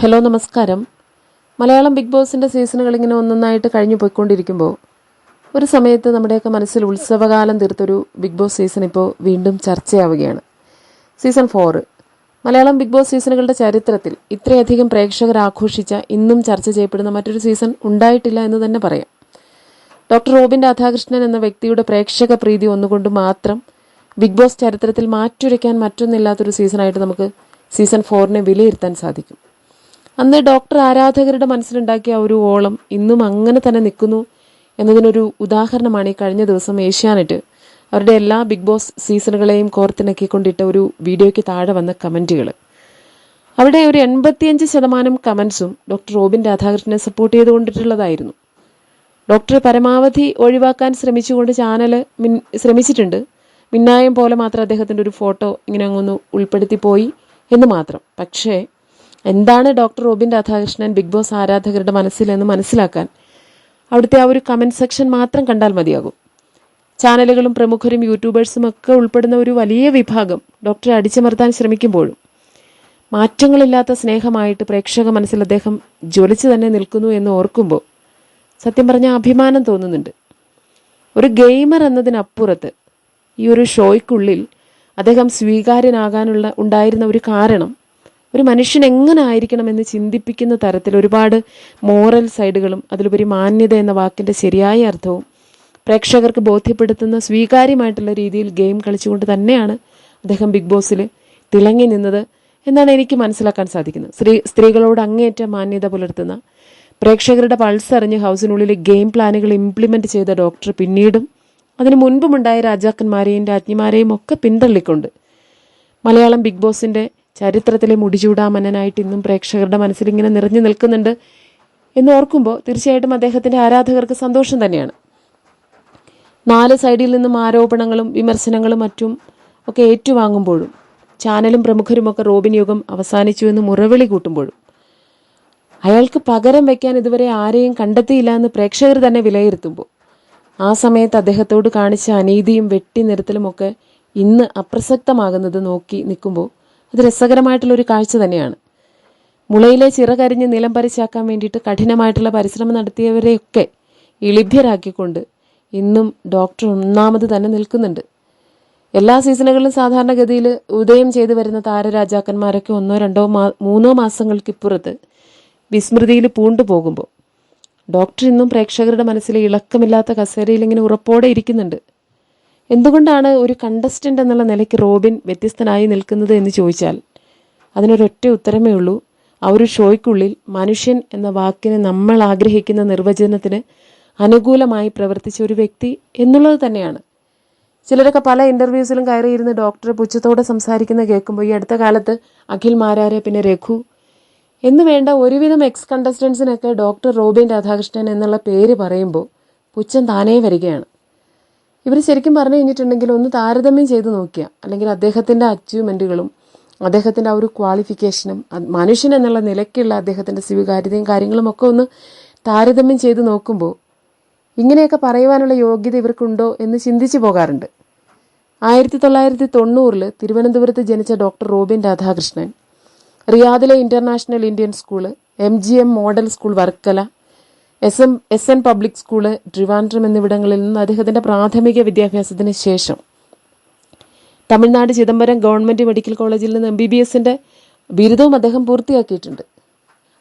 Hello നമസ്കാരം. Malayalam big ബോസിൻ്റെ സീസണുകൾ ഇങ്ങനെ ഒന്നൊന്നായിട്ട് കഴിഞ്ഞു പോയിക്കൊണ്ടിരിക്കുമ്പോൾ ഒരു സമയത്ത് നമ്മുടെയൊക്കെ മനസ്സിൽ ഉത്സവകാലം തീർത്തൊരു ബിഗ് ബോസ് സീസൺ ഇപ്പോൾ വീണ്ടും ചർച്ചയാവുകയാണ്. സീസൺ 4 മലയാളം ബിഗ് ബോസ് സീസണുകളുടെ ചരിത്രത്തിൽ ഇത്രയധികം പ്രേക്ഷകർ ആഘോഷിച്ച ഇന്നും ചർച്ച ചെയ്യപ്പെടുന്ന മറ്റൊരു സീസൺ ഉണ്ടായിട്ടില്ല എന്ന് തന്നെ പറയാം. ഡോക്ടർ റോബിൻ രാധാകൃഷ്ണൻ എന്ന വ്യക്തിയുടെ പ്രേക്ഷക പ്രീതി ഒന്നുകൊണ്ട് മാത്രം ബിഗ് ബോസ് ചരിത്രത്തിൽ മാറ്റുരയ്ക്കാൻ മറ്റൊന്നില്ലാത്തൊരു സീസണായിട്ട് നമുക്ക് സീസൺ 4 വിലയിരുത്താൻ സാധിക്കും. അന്ന് ഡോക്ടർ ആരാധകരുടെ മനസ്സിലുണ്ടാക്കിയ ഒരു ഓളം ഇന്നും അങ്ങനെ തന്നെ നിൽക്കുന്നു എന്നതിനൊരു ഉദാഹരണമാണ് ഈ കഴിഞ്ഞ ദിവസം ഏഷ്യാനെറ്റ് അവരുടെ എല്ലാ ബിഗ് ബോസ് സീസണുകളെയും കോർത്തിണക്കിക്കൊണ്ടിട്ട ഒരു വീഡിയോയ്ക്ക് താഴെ വന്ന കമൻറ്റുകൾ. അവിടെ ഒരു 85% കമൻസും ഡോക്ടർ റോബിൻ രാധാകൃഷ്ണനെ സപ്പോർട്ട് ചെയ്തുകൊണ്ടിട്ടുള്ളതായിരുന്നു. ഡോക്ടറെ പരമാവധി ഒഴിവാക്കാൻ ശ്രമിച്ചുകൊണ്ട് ചാനൽ ശ്രമിച്ചിട്ടുണ്ട്. മിന്നായം പോലെ മാത്രം അദ്ദേഹത്തിൻ്റെ ഒരു ഫോട്ടോ ഇങ്ങനെ അങ്ങൊന്ന് ഉൾപ്പെടുത്തി പോയി എന്ന് മാത്രം. പക്ഷേ എന്താണ് doctor Robin Radhakrishnan Bigg Boss ആരാധകരുടെ മനസ്സിലെന്ന് മനസ്സിലാക്കാൻ അവിടുത്തെ ആ ഒരു കമൻറ്റ് സെക്ഷൻ മാത്രം കണ്ടാൽ മതിയാകും. ചാനലുകളും പ്രമുഖരും യൂട്യൂബേഴ്സും ഒക്കെ ഉൾപ്പെടുന്ന ഒരു വലിയ വിഭാഗം ഡോക്ടറെ അടിച്ചമർത്താൻ ശ്രമിക്കുമ്പോഴും മാറ്റങ്ങളില്ലാത്ത സ്നേഹമായിട്ട് പ്രേക്ഷക മനസ്സിൽ അദ്ദേഹം ജ്വലിച്ചു തന്നെ നിൽക്കുന്നു എന്ന് ഓർക്കുമ്പോൾ സത്യം പറഞ്ഞാൽ അഭിമാനം തോന്നുന്നുണ്ട്. ഒരു ഗെയിമർ എന്നതിനപ്പുറത്ത് ഈ ഒരു ഷോയ്ക്കുള്ളിൽ അദ്ദേഹം സ്വീകാര്യനാകാനുള്ള ഉണ്ടായിരുന്ന ഒരു കാരണം ഒരു മനുഷ്യൻ എങ്ങനെ ആയിരിക്കണമെന്ന് ചിന്തിപ്പിക്കുന്ന തരത്തിൽ ഒരുപാട് മോറൽ സൈഡുകളും അതിലുപരി മാന്യത എന്ന വാക്കിൻ്റെ ശരിയായ അർത്ഥവും പ്രേക്ഷകർക്ക് ബോധ്യപ്പെടുത്തുന്ന സ്വീകാര്യമായിട്ടുള്ള രീതിയിൽ ഗെയിം കളിച്ചുകൊണ്ട് തന്നെയാണ് അദ്ദേഹം ബിഗ് ബോസിൽ തിളങ്ങി നിന്നത് എന്നാണ് എനിക്ക് മനസ്സിലാക്കാൻ സാധിക്കുന്നത്. സ്ത്രീകളോട് അങ്ങേയറ്റം മാന്യത പുലർത്തുന്ന, പ്രേക്ഷകരുടെ പൾസ് അറിഞ്ഞ് ഹൗസിനുള്ളിൽ ഗെയിം പ്ലാനുകൾ ഇംപ്ലിമെൻറ്റ് ചെയ്ത ഡോക്ടർ പിന്നീടും അതിനു മുൻപുമുണ്ടായ രാജാക്കന്മാരെയും രാജ്ഞിമാരെയും ഒക്കെ പിന്തള്ളിക്കൊണ്ട് മലയാളം ബിഗ് ബോസിൻ്റെ ചരിത്രത്തിലെ മുടിചൂടാമന്നനായിട്ട് ഇന്നും പ്രേക്ഷകരുടെ മനസ്സിൽ ഇങ്ങനെ നിറഞ്ഞു നിൽക്കുന്നുണ്ട് എന്ന് ഓർക്കുമ്പോൾ തീർച്ചയായിട്ടും അദ്ദേഹത്തിൻ്റെ ആരാധകർക്ക് സന്തോഷം തന്നെയാണ്. 4 സൈഡിൽ നിന്നും ആരോപണങ്ങളും വിമർശനങ്ങളും മറ്റും ഒക്കെ ഏറ്റുവാങ്ങുമ്പോഴും ചാനലും പ്രമുഖരുമൊക്കെ റോബിൻ യുഗം അവസാനിച്ചു എന്ന് മുറവിളി കൂട്ടുമ്പോഴും അയാൾക്ക് പകരം വയ്ക്കാൻ ഇതുവരെ ആരെയും കണ്ടെത്തിയില്ല എന്ന് പ്രേക്ഷകർ തന്നെ വിലയിരുത്തുമ്പോൾ ആ സമയത്ത് അദ്ദേഹത്തോട് കാണിച്ച അനീതിയും വെട്ടി നിരത്തലുമൊക്കെ ഇന്ന് അപ്രസക്തമാകുന്നത് നോക്കി നിൽക്കുമ്പോൾ അത് രസകരമായിട്ടുള്ളൊരു കാഴ്ച തന്നെയാണ്. മുളയിലെ ചിറകരിഞ്ഞ് നിലം പരിച്ചാക്കാൻ വേണ്ടിയിട്ട് കഠിനമായിട്ടുള്ള പരിശ്രമം നടത്തിയവരെയൊക്കെ ഇളിഭ്യരാക്കിക്കൊണ്ട് ഇന്നും ഡോക്ടർ ഒന്നാമത് തന്നെ നിൽക്കുന്നുണ്ട്. എല്ലാ സീസണുകളിലും സാധാരണഗതിയിൽ ഉദയം ചെയ്തു വരുന്ന താരരാജാക്കന്മാരൊക്കെ 1, 2, 3 മാസങ്ങൾക്കിപ്പുറത്ത് വിസ്മൃതിയിൽ പൂണ്ടുപോകുമ്പോൾ ഡോക്ടർ ഇന്നും പ്രേക്ഷകരുടെ മനസ്സിലെ ഇളക്കമില്ലാത്ത കസേരയിൽ ഇങ്ങനെ ഉറപ്പോടെ ഇരിക്കുന്നുണ്ട്. എന്തുകൊണ്ടാണ് ഒരു കണ്ടസ്റ്റൻ്റ് എന്നുള്ള നിലയ്ക്ക് റോബിൻ വ്യത്യസ്തനായി നിൽക്കുന്നത് എന്ന് ചോദിച്ചാൽ അതിനൊരൊറ്റ ഉത്തരമേ ഉള്ളൂ. ആ ഒരു ഷോയ്ക്കുള്ളിൽ മനുഷ്യൻ എന്ന വാക്കിന് നമ്മൾ ആഗ്രഹിക്കുന്ന നിർവചനത്തിന് അനുകൂലമായി പ്രവർത്തിച്ച ഒരു വ്യക്തി എന്നുള്ളത് തന്നെയാണ്. ചിലരൊക്കെ പല ഇൻ്റർവ്യൂസിലും കയറിയിരുന്ന് ഡോക്ടറെ പുച്ഛത്തോടെ സംസാരിക്കുന്ന കേൾക്കുമ്പോൾ ഈ അടുത്ത കാലത്ത് അഖിൽ മാരാരെ, പിന്നെ രഘു എന്ന് വേണ്ട ഒരുവിധം എക്സ് കണ്ടസ്റ്റൻസിനൊക്കെ ഡോക്ടർ റോബിൻ രാധാകൃഷ്ണൻ എന്നുള്ള പേര് പറയുമ്പോൾ പുച്ഛം താനേ വരികയാണ്. ഇവർ ശരിക്കും പറഞ്ഞു കഴിഞ്ഞിട്ടുണ്ടെങ്കിൽ ഒന്ന് താരതമ്യം ചെയ്ത് നോക്കിയാൽ, അല്ലെങ്കിൽ അദ്ദേഹത്തിൻ്റെ അച്ചീവ്മെൻറ്റുകളും അദ്ദേഹത്തിൻ്റെ ആ ഒരു ക്വാളിഫിക്കേഷനും മനുഷ്യൻ എന്നുള്ള നിലയ്ക്കുള്ള അദ്ദേഹത്തിൻ്റെ സ്വീകാര്യതയും കാര്യങ്ങളും ഒക്കെ ഒന്ന് താരതമ്യം ചെയ്ത് നോക്കുമ്പോൾ ഇങ്ങനെയൊക്കെ പറയുവാനുള്ള യോഗ്യത ഇവർക്കുണ്ടോ എന്ന് ചിന്തിച്ചു പോകാറുണ്ട്. 1990 തിരുവനന്തപുരത്ത് ജനിച്ച ഡോക്ടർ റോബിൻ രാധാകൃഷ്ണൻ റിയാദിലെ international Indian school, MGM model school Varkala, SN public school Trivandrum എന്നിവിടങ്ങളിൽ നിന്ന് അദ്ദേഹത്തിൻ്റെ പ്രാഥമിക വിദ്യാഭ്യാസത്തിന് ശേഷം തമിഴ്നാട് ചിദംബരം ഗവൺമെൻറ് മെഡിക്കൽ കോളേജിൽ നിന്ന് MBBSൻ്റെ ബിരുദവും അദ്ദേഹം പൂർത്തിയാക്കിയിട്ടുണ്ട്.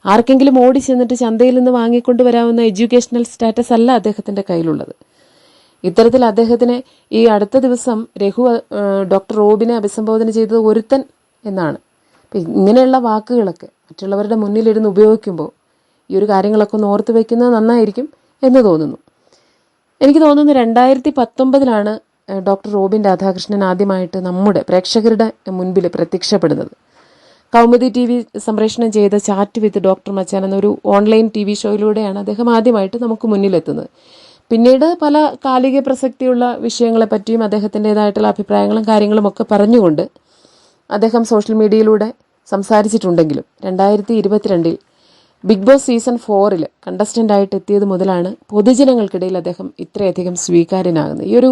ആർക്കെങ്കിലും ഓടി ചെന്നിട്ട് ചന്തയിൽ നിന്ന് വാങ്ങിക്കൊണ്ടുവരാവുന്ന എഡ്യൂക്കേഷണൽ സ്റ്റാറ്റസ് അല്ല അദ്ദേഹത്തിൻ്റെ കയ്യിലുള്ളത്. ഇത്തരത്തിൽ അദ്ദേഹത്തിനെ ഈ അടുത്ത ദിവസം രഘു ഡോക്ടർ റോബിനെ അഭിസംബോധന ചെയ്തത് ഒരുത്തൻ എന്നാണ്. അപ്പം ഇങ്ങനെയുള്ള വാക്കുകളൊക്കെ മറ്റുള്ളവരുടെ മുന്നിലിരുന്ന് ഉപയോഗിക്കുമ്പോൾ ഈ ഒരു കാര്യങ്ങളൊക്കെ ഒന്ന് ഓർത്ത് വയ്ക്കുന്നത് നന്നായിരിക്കും എന്ന് തോന്നുന്നു. എനിക്ക് തോന്നുന്നു 2019 ഡോക്ടർ റോബിൻ രാധാകൃഷ്ണൻ ആദ്യമായിട്ട് നമ്മുടെ പ്രേക്ഷകരുടെ മുൻപിൽ പ്രത്യക്ഷപ്പെടുന്നത്. കൗമുദി TV സംപ്രേഷണം ചെയ്ത ചാറ്റ് വിത്ത് ഡോക്ടർ മച്ചാൻ എന്നൊരു ഓൺലൈൻ TV ഷോയിലൂടെയാണ് അദ്ദേഹം ആദ്യമായിട്ട് നമുക്ക് മുന്നിലെത്തുന്നത്. പിന്നീട് പല കാലിക പ്രസക്തിയുള്ള വിഷയങ്ങളെപ്പറ്റിയും അദ്ദേഹത്തിൻ്റെതായിട്ടുള്ള അഭിപ്രായങ്ങളും കാര്യങ്ങളും ഒക്കെ പറഞ്ഞുകൊണ്ട് അദ്ദേഹം സോഷ്യൽ മീഡിയയിലൂടെ സംസാരിച്ചിട്ടുണ്ടെങ്കിലും 2022 ബിഗ് ബോസ് സീസൺ 4 കണ്ടസ്റ്റൻ്റായിട്ട് എത്തിയത് മുതലാണ് പൊതുജനങ്ങൾക്കിടയിൽ അദ്ദേഹം ഇത്രയധികം സ്വീകാര്യനാകുന്നത്. ഈ ഒരു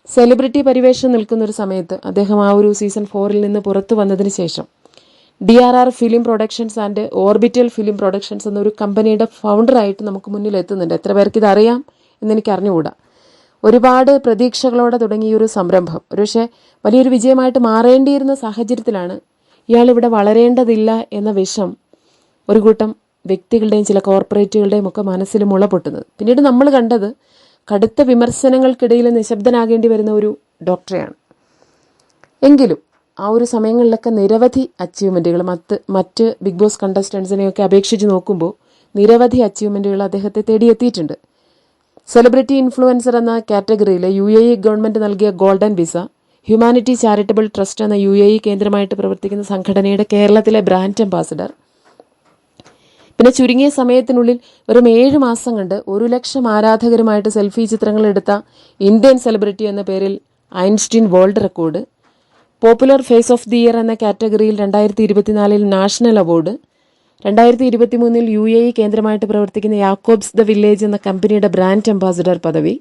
സെലിബ്രിറ്റി പരിവേഷം നിൽക്കുന്നൊരു സമയത്ത് അദ്ദേഹം ആ ഒരു സീസൺ 4 നിന്ന് പുറത്തു വന്നതിന് ശേഷം DRR film productions and orbital film productions എന്നൊരു കമ്പനിയുടെ ഫൗണ്ടറായിട്ട് നമുക്ക് മുന്നിൽ എത്തുന്നുണ്ട്. എത്ര പേർക്ക് ഇതറിയാം എന്നെനിക്ക് അറിഞ്ഞുകൂടാ. ഒരുപാട് പ്രതീക്ഷകളോടെ തുടങ്ങിയ ഒരു സംരംഭം ഒരുപക്ഷെ വലിയൊരു വിജയമായിട്ട് മാറേണ്ടിയിരുന്ന സാഹചര്യത്തിലാണ് ഇയാളിവിടെ വളരേണ്ടതില്ല എന്ന വിഷം ഒരു കൂട്ടം വ്യക്തികളുടെയും ചില കോർപ്പറേറ്റുകളുടെയും ഒക്കെ മനസ്സിൽ മുള പൊട്ടുന്നത്. പിന്നീട് നമ്മൾ കണ്ടത് കടുത്ത വിമർശനങ്ങൾക്കിടയിൽ നിശബ്ദനാകേണ്ടി വരുന്ന ഒരു ഡോക്ടറെയാണ്. എങ്കിലും ആ ഒരു സമയങ്ങളിലൊക്കെ നിരവധി അച്ചീവ്മെൻറ്റുകൾ മറ്റ് ബിഗ് ബോസ് കണ്ടസ്റ്റൻസിനെയൊക്കെ അപേക്ഷിച്ച് നോക്കുമ്പോൾ നിരവധി അച്ചീവ്മെൻറ്റുകൾ അദ്ദേഹത്തെ തേടിയെത്തിയിട്ടുണ്ട്. സെലിബ്രിറ്റി ഇൻഫ്ലുവൻസർ എന്ന കാറ്റഗറിയിൽ UAE ഗവൺമെൻറ് നൽകിയ golden visa, humanity charitable trust എന്ന UAE കേന്ദ്രമായിട്ട് പ്രവർത്തിക്കുന്ന സംഘടനയുടെ കേരളത്തിലെ ബ്രാൻഡ് അംബാസിഡർ, പിന്നെ ചുരുങ്ങിയ സമയത്തിനുള്ളിൽ വെറും 7 മാസം കൊണ്ട് 1 ലക്ഷം ആരാധകരുമായിട്ട് സെൽഫി ചിത്രങ്ങൾ എടുത്ത ഇന്ത്യൻ സെലിബ്രിറ്റി എന്ന പേരിൽ Einstein world record, popular face of the year എന്ന കാറ്റഗറിയിൽ 2024 നാഷണൽ അവാർഡ്, 2023 UAE കേന്ദ്രമായിട്ട് പ്രവർത്തിക്കുന്ന യാക്കോബ്സ് ദ വില്ലേജ് എന്ന കമ്പനിയുടെ ബ്രാൻഡ് അംബാസിഡർ പദവി,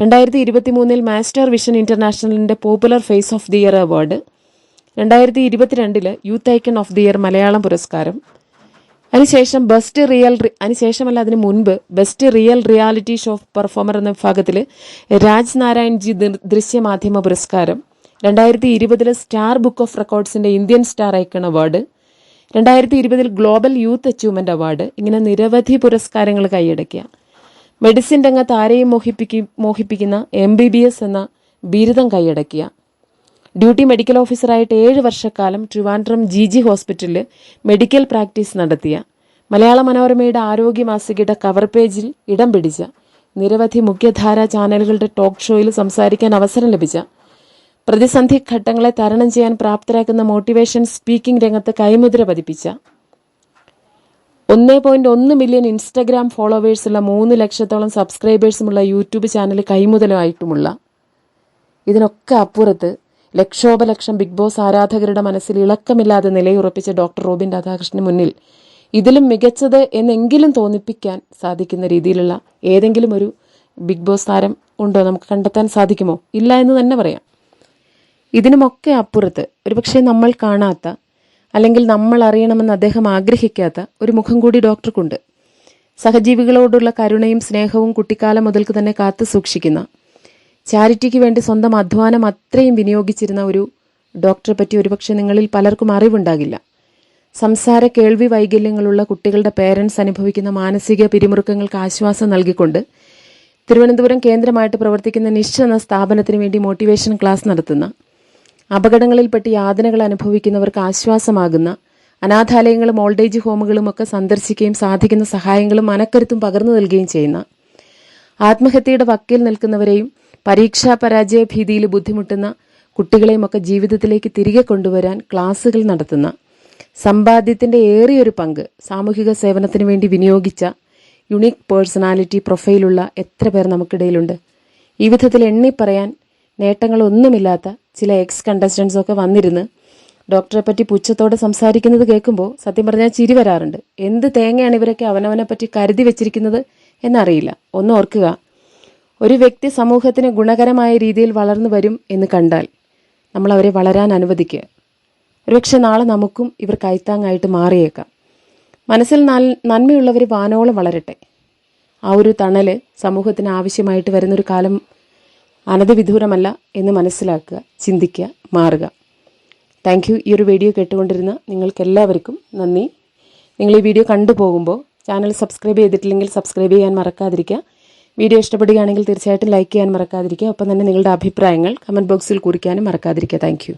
2023 മാസ്റ്റർ വിഷൻ ഇന്റർനാഷണലിന്റെ popular face of the year award, 2022 youth icon of the year Malayalam പുരസ്കാരം, അതിന് മുൻപ് best real reality show performer എന്ന വിഭാഗത്തിൽ രാജ് നാരായൺജി ദൃശ്യമാധ്യമ പുരസ്കാരം, 2020 സ്റ്റാർ ബുക്ക് ഓഫ് റെക്കോർഡ്സിന്റെ Indian star icon award, 2020 global youth achievement award, ഇങ്ങനെ നിരവധി പുരസ്കാരങ്ങൾ കൈയടക്കിയ, മെഡിസിൻ രംഗത്ത് ആരെയും മോഹിപ്പിക്കുന്ന MBBS എന്ന ബിരുദം കൈയടക്കിയ, ഡ്യൂട്ടി മെഡിക്കൽ ഓഫീസറായിട്ട് 7 വർഷക്കാലം ട്രിവാൻഡ്രം GG ഹോസ്പിറ്റലിൽ മെഡിക്കൽ പ്രാക്ടീസ് നടത്തിയ, മലയാള മനോരമയുടെ ആരോഗ്യ മാസികയുടെ കവർ പേജിൽ ഇടം പിടിച്ച, നിരവധി മുഖ്യധാരാ ചാനലുകളുടെ ടോക്ക് ഷോയിൽ സംസാരിക്കാൻ അവസരം ലഭിച്ച, പ്രതിസന്ധി ഘട്ടങ്ങളെ തരണം ചെയ്യാൻ പ്രാപ്തരാക്കുന്ന മോട്ടിവേഷൻ സ്പീക്കിംഗ് രംഗത്ത് കൈമുദ്ര പതിപ്പിച്ച, 1.1 മില്യൺ ഇൻസ്റ്റഗ്രാം ഫോളോവേഴ്സുള്ള 3 ലക്ഷത്തോളം സബ്സ്ക്രൈബേഴ്സുമുള്ള യൂട്യൂബ് ചാനൽ കൈമുതലായിട്ടുമുള്ള, ഇതിനൊക്കെ അപ്പുറത്ത് ലക്ഷോപലക്ഷം ബിഗ് ബോസ് ആരാധകരുടെ മനസ്സിൽ ഇളക്കമില്ലാതെ നിലയുറപ്പിച്ച ഡോക്ടർ റോബിൻ രാധാകൃഷ്ണന് മുന്നിൽ ഇതിലും മികച്ചത് എന്നെങ്കിലും തോന്നിപ്പിക്കാൻ സാധിക്കുന്ന രീതിയിലുള്ള ഏതെങ്കിലും ഒരു ബിഗ് ബോസ് താരം ഉണ്ടോ? നമുക്ക് കണ്ടെത്താൻ സാധിക്കുമോ? ഇല്ല എന്ന് തന്നെ പറയാം. ഇതിനുമൊക്കെ അപ്പുറത്ത് ഒരുപക്ഷെ നമ്മൾ കാണാത്ത അല്ലെങ്കിൽ നമ്മൾ അറിയണമെന്ന് അദ്ദേഹം ആഗ്രഹിക്കാത്ത ഒരു മുഖം കൂടി ഡോക്ടർക്കുണ്ട്. സഹജീവികളോടുള്ള കരുണയും സ്നേഹവും കുട്ടിക്കാലം മുതൽക്ക് തന്നെ കാത്തു സൂക്ഷിക്കുന്ന, ചാരിറ്റിക്ക് വേണ്ടി സ്വന്തം അധ്വാനം അത്രയും വിനിയോഗിച്ചിരുന്ന ഒരു ഡോക്ടറെ പറ്റി ഒരുപക്ഷെ നിങ്ങളിൽ പലർക്കും അറിവുണ്ടാകില്ല. സംസാര കേൾവി വൈകല്യങ്ങളുള്ള കുട്ടികളുടെ പേരൻസ് അനുഭവിക്കുന്ന മാനസിക പിരിമുറുക്കങ്ങൾക്ക് ആശ്വാസം നൽകിക്കൊണ്ട് തിരുവനന്തപുരം കേന്ദ്രമായിട്ട് പ്രവർത്തിക്കുന്ന നിഷ് എന്ന സ്ഥാപനത്തിന് വേണ്ടി മോട്ടിവേഷൻ ക്ലാസ് നടത്തുന്ന, അപകടങ്ങളിൽപ്പെട്ട് യാതനകൾ അനുഭവിക്കുന്നവർക്ക് ആശ്വാസമാകുന്ന, അനാഥാലയങ്ങളും ഓൾഡേജ് ഹോമുകളും ഒക്കെ സന്ദർശിക്കുകയും സാധിക്കുന്ന സഹായങ്ങളും മനക്കരുത്തും പകർന്നു നൽകുകയും ചെയ്യുന്ന, ആത്മഹത്യയുടെ വക്കിൽ നിൽക്കുന്നവരെയും പരീക്ഷാ പരാജയ ഭീതിയിൽ ബുദ്ധിമുട്ടുന്ന കുട്ടികളെയും ഒക്കെ ജീവിതത്തിലേക്ക് തിരികെ കൊണ്ടുവരാൻ ക്ലാസുകൾ നടത്തുന്ന, സമ്പാദ്യത്തിന്റെ ഏറിയൊരു പങ്ക് സാമൂഹിക സേവനത്തിന് വേണ്ടി വിനിയോഗിച്ച യുണീക്ക് പേഴ്സണാലിറ്റി പ്രൊഫൈലുള്ള എത്ര പേർ നമുക്കിടയിലുണ്ട്? ഈ വിധത്തിൽ എണ്ണി പറയാൻ നേട്ടങ്ങളൊന്നുമില്ലാത്ത ചില എക്സ് കണ്ടസ്റ്റൻസ് ഒക്കെ വന്നിരുന്ന് ഡോക്ടറെ പറ്റി പുച്ഛത്തോടെ സംസാരിക്കുന്നത് കേൾക്കുമ്പോൾ സത്യം പറഞ്ഞാൽ ചിരി വരാറുണ്ട്. എന്ത് തേങ്ങയാണ് ഇവരൊക്കെ അവനവനെ പറ്റി കരുതി വെച്ചിരിക്കുന്നത് എന്നറിയില്ല. ഒന്ന് ഓർക്കുക, ഒരു വ്യക്തി സമൂഹത്തിന് ഗുണകരമായ രീതിയിൽ വളർന്നു വരും എന്ന് കണ്ടാൽ നമ്മൾ അവരെ വളരാൻ അനുവദിക്കുക. ഒരുപക്ഷെ നാളെ നമുക്കും ഇവർ കൈത്താങ്ങായിട്ട് മാറിയേക്കാം. മനസ്സിൽ നന്മയുള്ളവർ വാനോളം വളരട്ടെ. ആ ഒരു തണല് സമൂഹത്തിന് ആവശ്യമായിട്ട് വരുന്നൊരു കാലം അനധിവിദൂരമല്ല എന്ന് മനസ്സിലാക്കുക, ചിന്തിക്കുക, മാറുക. Thank you. ഈ ഒരു വീഡിയോ കേട്ടുകൊണ്ടിരുന്ന നിങ്ങൾക്കെല്ലാവർക്കും നന്ദി. നിങ്ങൾ ഈ വീഡിയോ കണ്ടുപോകുമ്പോൾ ചാനൽ സബ്സ്ക്രൈബ് ചെയ്തിട്ടില്ലെങ്കിൽ സബ്സ്ക്രൈബ് ചെയ്യാൻ മറക്കാതിരിക്കുക. വീഡിയോ ഇഷ്ടപ്പെടുകയാണെങ്കിൽ തീർച്ചയായിട്ടും ലൈക്ക് ചെയ്യാൻ മറക്കാതിരിക്കുക. ഒപ്പം തന്നെ നിങ്ങളുടെ അഭിപ്രായങ്ങൾ കമൻറ്റ് ബോക്സിൽ കുറിക്കാനും മറക്കാതിരിക്കുക. Thank you.